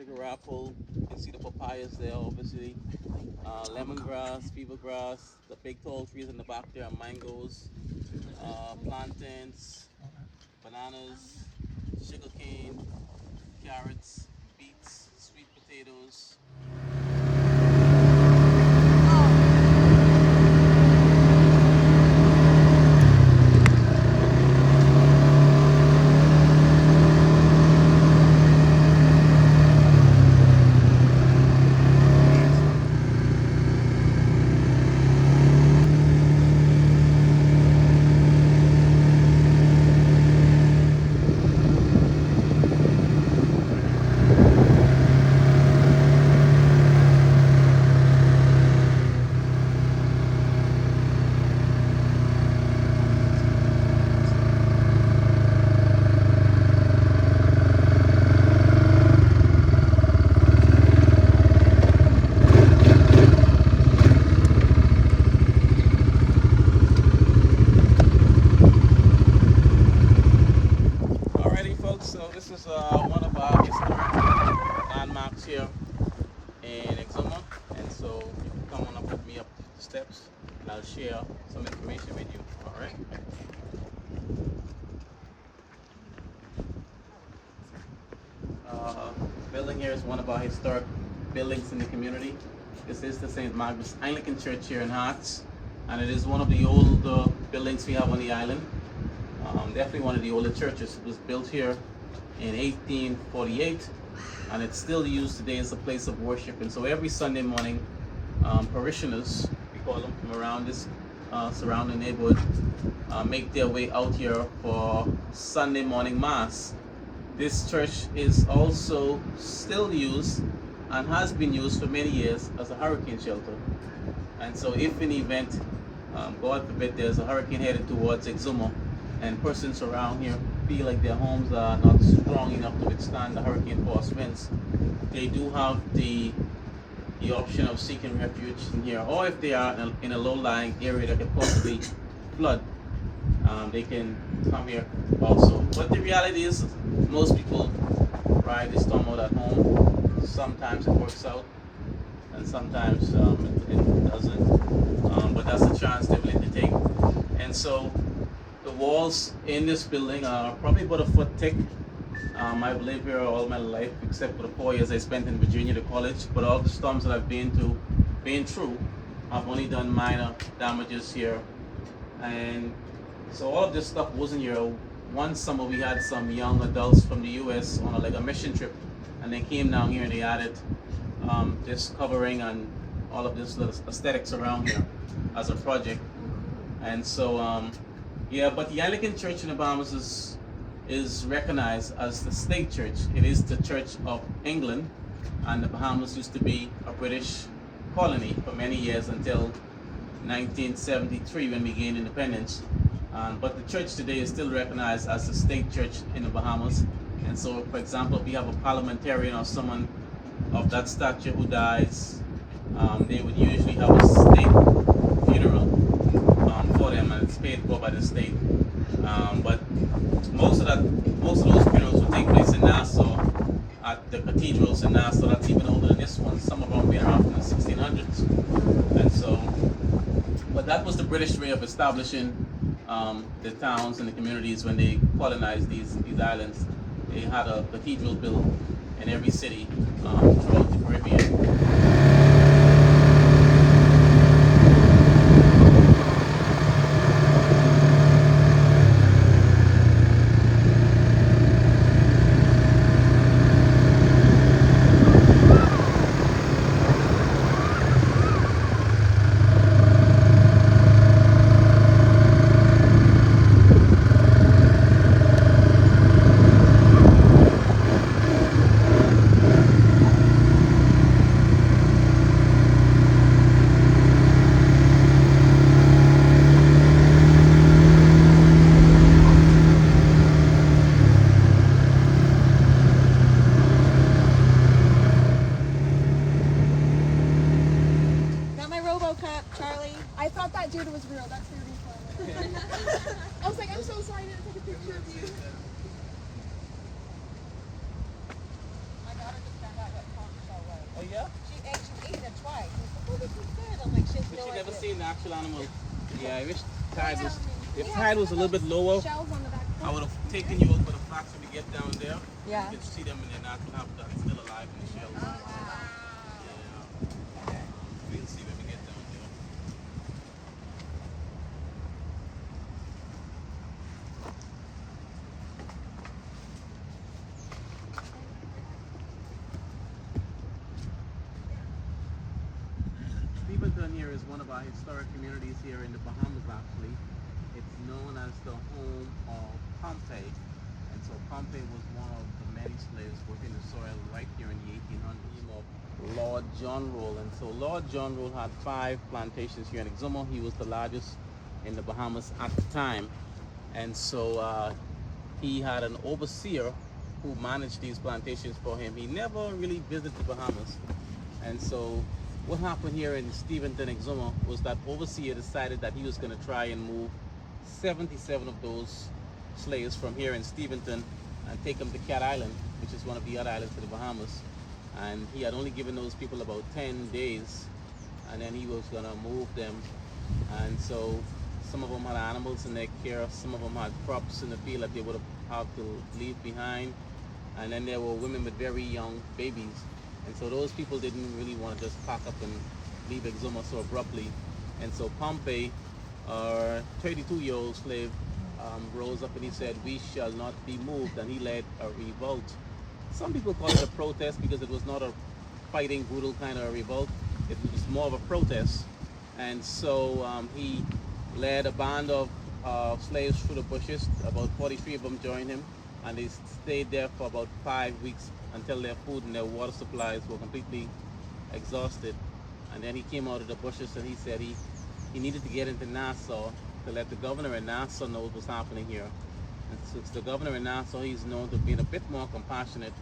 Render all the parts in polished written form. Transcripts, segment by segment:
sugar apple. You can see the papayas there, obviously. Lemongrass, fever grass. The big tall trees in the back there are mangoes, plantains, bananas, sugarcane, carrots, beets, sweet potatoes. Alrighty, folks. So this is one of our historic landmarks here in EXUMA, and so you can come on up with me up the steps, and I'll share some information with you. All right. Building here is one of our historic buildings in the community. This is the St. Margaret's Anglican Church here in Hearts, and it is one of the older buildings we have on the island. Definitely one of the older churches. It was built here in 1848, and it's still used today as a place of worship. And so every Sunday morning, parishioners, we call them, from around this surrounding neighborhood, make their way out here for Sunday morning mass. This church is also still used and has been used for many years as a hurricane shelter. And so if in the event, God forbid, there's a hurricane headed towards EXUMA, and persons around here feel like their homes are not strong enough to withstand the hurricane force winds, they do have the option of seeking refuge in here, or if they are in a low-lying area that could possibly flood, they can come here also. But the reality is, most people ride the storm out at home. Sometimes it works out, and sometimes it doesn't. But that's a chance they're willing to take. And so the walls in this building are probably about a foot thick. I've lived here all my life, except for the 4 years I spent in Virginia to college. But all the storms that I've been through, I've only done minor damages here. And so all of this stuff wasn't here. One summer we had some young adults from the U.S. on a mission trip, and they came down here and they added this covering and all of this little aesthetics around here as a project. And so yeah, but the Anglican Church in the Bahamas is recognized as the state church. It is the Church of England, and the Bahamas used to be a British colony for many years until 1973 when we gained independence. But the church today is still recognized as the state church in the Bahamas. And so, for example, if we have a parliamentarian or someone of that stature who dies, they would usually have a state funeral for them, and it's paid for by the state. But most of those funerals will take place in Nassau, at the cathedrals in Nassau. That's even older than this one. Some of them have been around from the 1600s. And so, but that was the British way of establishing the towns and the communities when they colonized these islands. They had a cathedral built in every city throughout the Caribbean. Charlie. I thought that dude was real. That's really funny. I was like, I'm so sorry I didn't take a picture of you. I gotta just stand that way. seen the actual animal. Yeah, I wish tide was, if tide was a little bit lower, Shells on the back. I would have taken you out for the flocks when we get down there. Yeah. You can see them in their natural habitat, still alive in the shells. Yeah. We'll see when we get down there. Steventon here is one of our historic communities here in the Bahamas actually. It's known as the home of Pompey. And so Pompey was one of the many slaves working the soil right here in the 1800s. Of Lord John Roll. And so Lord John Roll had 5 plantations here in EXUMA. He was the largest in the Bahamas at the time. And so he had an overseer who managed these plantations for him. He never really visited the Bahamas. And so what happened here in Steventon, EXUMA, was that overseer decided that he was going to try and move 77 of those slaves from here in Steventon and take them to Cat Island, which is one of the other islands to the Bahamas. And he had only given those people about 10 days, and then he was going to move them. And so some of them had animals in their care, some of them had crops in the field that they would have to leave behind, and then there were women with very young babies. And so those people didn't really want to just pack up and leave EXUMA so abruptly. And so Pompey, our 32-year-old slave, rose up and he said, "We shall not be moved," and he led a revolt. Some people call it a protest because it was not a fighting, brutal kind of revolt. It was more of a protest. And so he led a band of slaves through the bushes. About 43 of them joined him, and they stayed there for about 5 weeks until their food and their water supplies were completely exhausted. And then he came out of the bushes and he said he needed to get into Nassau to let the governor in Nassau know what was happening here. And since the governor in Nassau, he's known to be a bit more compassionate.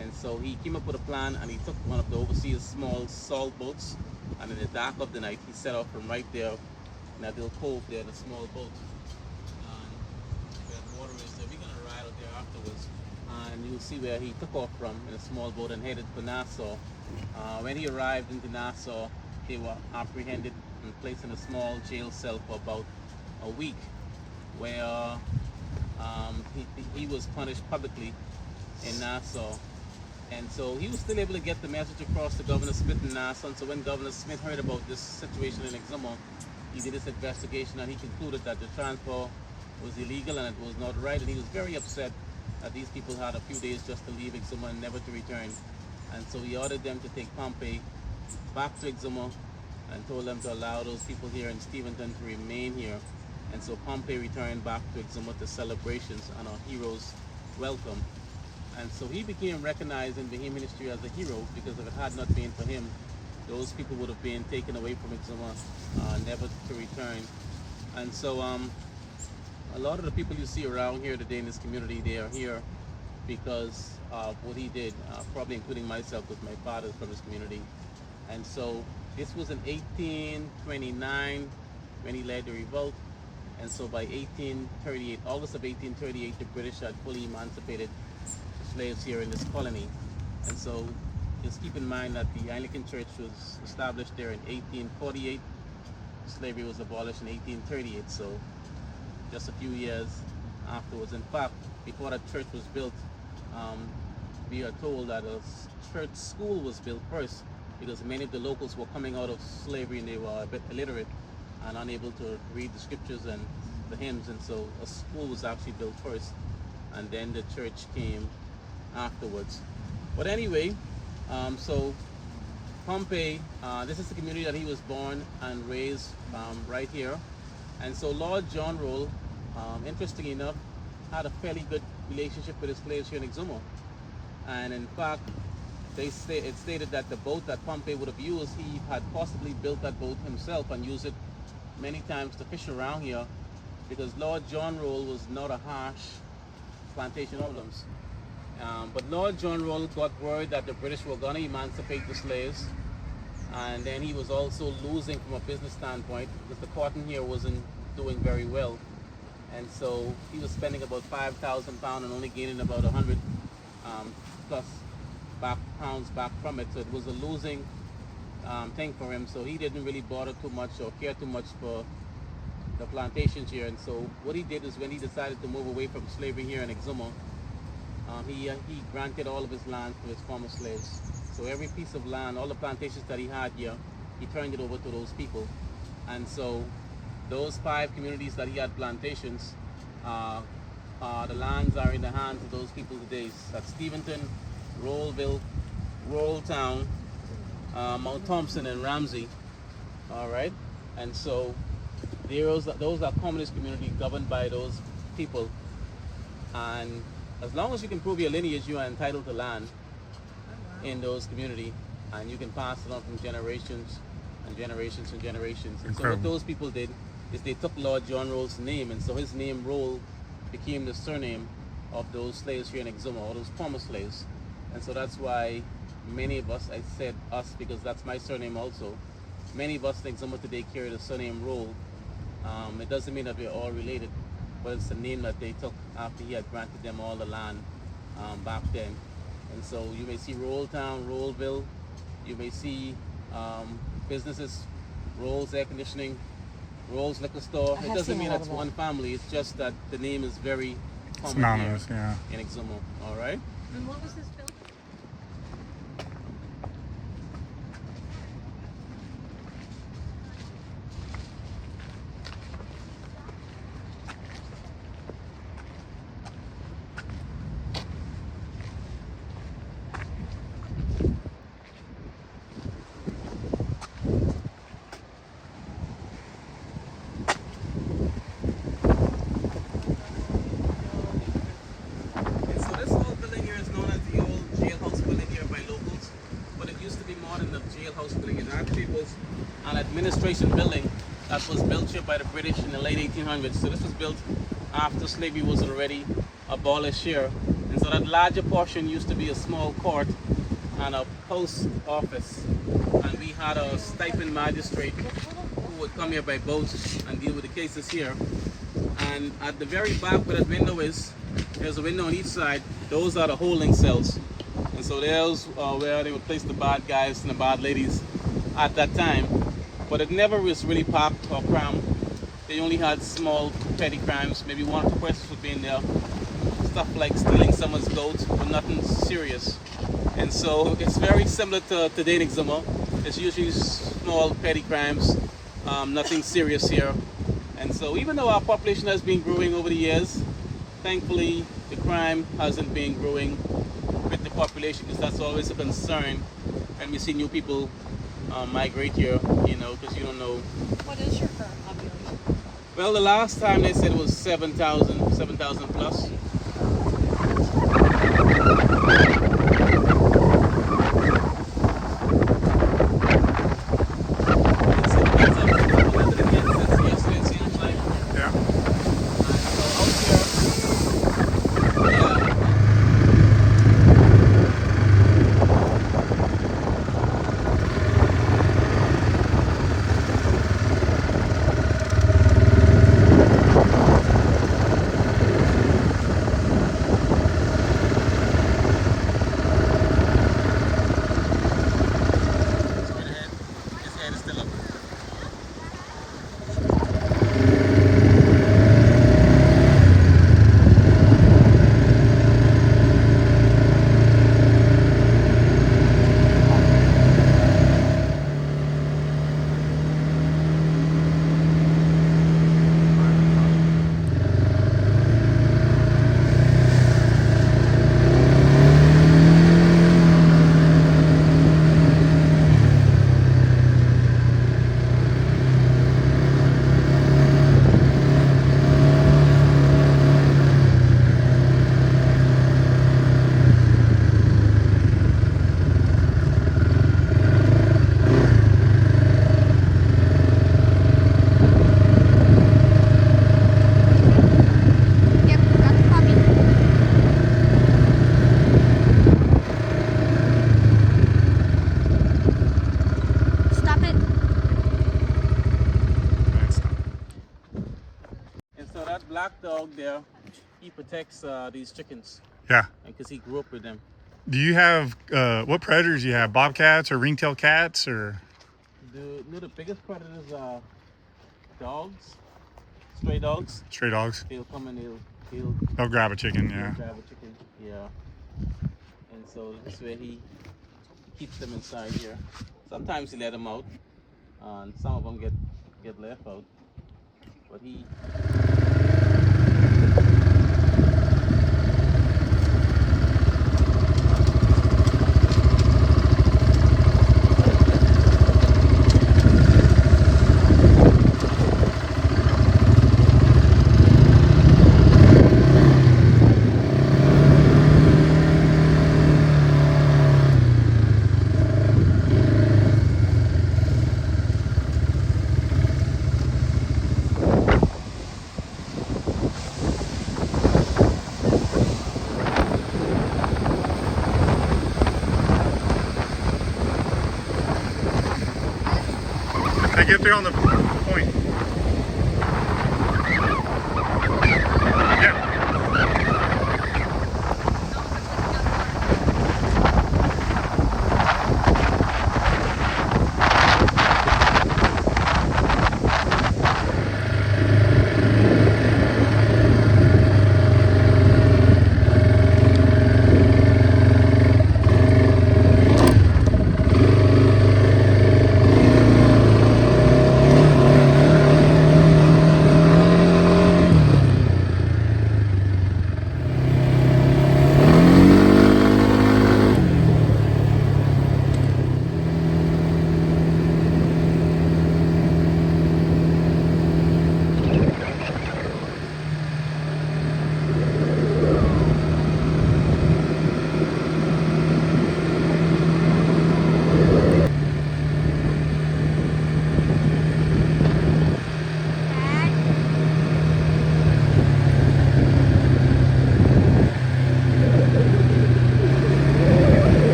And so he came up with a plan, and he took one of the overseer's small salt boats, and in the dark of the night he set off from right there in that little cove there, the small boat. And where the water is there. We're going to ride out there afterwards, and you'll see where he took off from in a small boat and headed for Nassau. When he arrived into Nassau, they were apprehended and placed in a small jail cell for about a week, where he was punished publicly in Nassau. And so he was still able to get the message across to Governor Smith in Nassau. And so when Governor Smith heard about this situation in EXUMA, he did his investigation and he concluded that the transfer was illegal and it was not right. And he was very upset that these people had a few days just to leave EXUMA and never to return. And so he ordered them to take Pompey back to EXUMA and told them to allow those people here in Steventon to remain here. And so Pompey returned back to EXUMA to celebrations and our heroes welcome. And so he became recognized in Bahamian history as a hero, because if it had not been for him, those people would have been taken away from EXUMA, never to return. And so a lot of the people you see around here today in this community, they are here because of what he did, probably including myself, because my father is from this community. And so this was in 1829 when he led the revolt. And so by 1838, August of 1838, the British had fully emancipated slaves here in this colony. And so just keep in mind that the Anglican Church was established there in 1848. Slavery was abolished in 1838, so just a few years afterwards. In fact, before that church was built, we are told that a church school was built first, because many of the locals were coming out of slavery and they were a bit illiterate and unable to read the scriptures and the hymns, and so a school was actually built first, and then the church came afterwards. But anyway, so Pompey, this is the community that he was born and raised right here. And so Lord John Roll, interestingly enough, had a fairly good relationship with his slaves here in EXUMA. And in fact, it stated that the boat that Pompey would have used, he had possibly built that boat himself and used it many times to fish around here, because Lord John Roll was not a harsh plantation problems. But Lord John Roll got word that the British were going to emancipate the slaves, and then he was also losing from a business standpoint, because the cotton here wasn't doing very well. And so he was spending about £5,000 and only gaining about 100 plus pounds back from it. So it was a losing thing for him, so he didn't really bother too much or care too much for the plantations here. And so what he did is when he decided to move away from slavery here in EXUMA, he granted all of his land to his former slaves. So every piece of land, all the plantations that he had here, he turned it over to those people. And so those 5 communities that he had plantations, the lands are in the hands of those people today. That's Steventon, Rollville, Rolltown, Mount Thompson, and Ramsey. All right, and so those are communist communities governed by those people. And as long as you can prove your lineage, you are entitled to land in those communities, and you can pass it on from generations and generations and generations. And so what those people did is they took Lord John Roll's name, and so his name Roll became the surname of those slaves here in EXUMA, or those former slaves. And so that's why many of us, I said us because that's my surname also, many of us in EXUMA today carry the surname Roll. It doesn't mean that we're all related, but it's the name that they took after he had granted them all the land back then. And so you may see Rolltown, Rollville, you may see businesses, Rolls Air Conditioning, Rolls Liquor Store. It doesn't mean it's one family, it's just that the name is very common here in EXUMA. All right? And what was this building? An administration building that was built here by the British in the late 1800s. So this was built after slavery was already abolished here. And so that larger portion used to be a small court and a post office. And we had a stipend magistrate who would come here by boat and deal with the cases here. And at the very back where that window is, there's a window on each side. Those are the holding cells. And so there's where they would place the bad guys and the bad ladies at that time. But it never was really packed or crammed. They only had small petty crimes. Maybe 1 or 2 persons would be in there. Stuff like stealing someone's goat, but nothing serious. And so it's very similar to today in EXUMA. It's usually small petty crimes, nothing serious here. And so even though our population has been growing over the years, thankfully the crime hasn't been growing with the population, because that's always a concern when we see new people migrate here, you know, because you don't know. What is your current population? Well, the last time they said it was 7,000 plus. Black dog there, he protects these chickens. Yeah. Because he grew up with them. Do you have, what predators do you have? Bobcats or ringtail cats or? The biggest predators are dogs, stray dogs. Stray dogs. They'll come and They'll grab a chicken, they'll yeah. grab a chicken. Yeah. And so this way he keeps them inside here. Sometimes he let them out, and some of them get left out. But he They get there on the point. Yeah.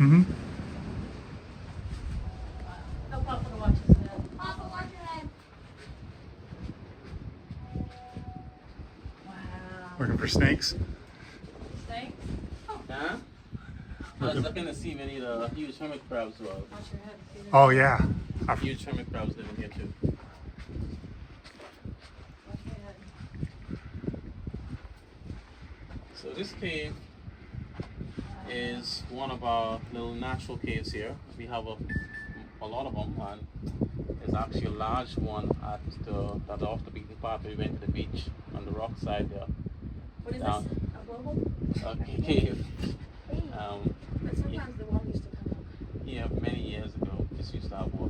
Mm-hmm. Tell Papa to watch his head. Papa, watch your head. Wow. Looking for snakes. Snakes? Huh? I was looking to see if any of the huge hermit crabs were. Watch your head. See that? Oh yeah. I- Huge hermit crabs living here too. Watch your head. So this cave is one of our little natural caves here. We have a lot of them, and there's actually a large one at that off the beaten path. We went to the beach on the rock side there. What is Down. this? A global? A cave. But sometimes the one used to come up. Yeah, many years ago, just used to have one.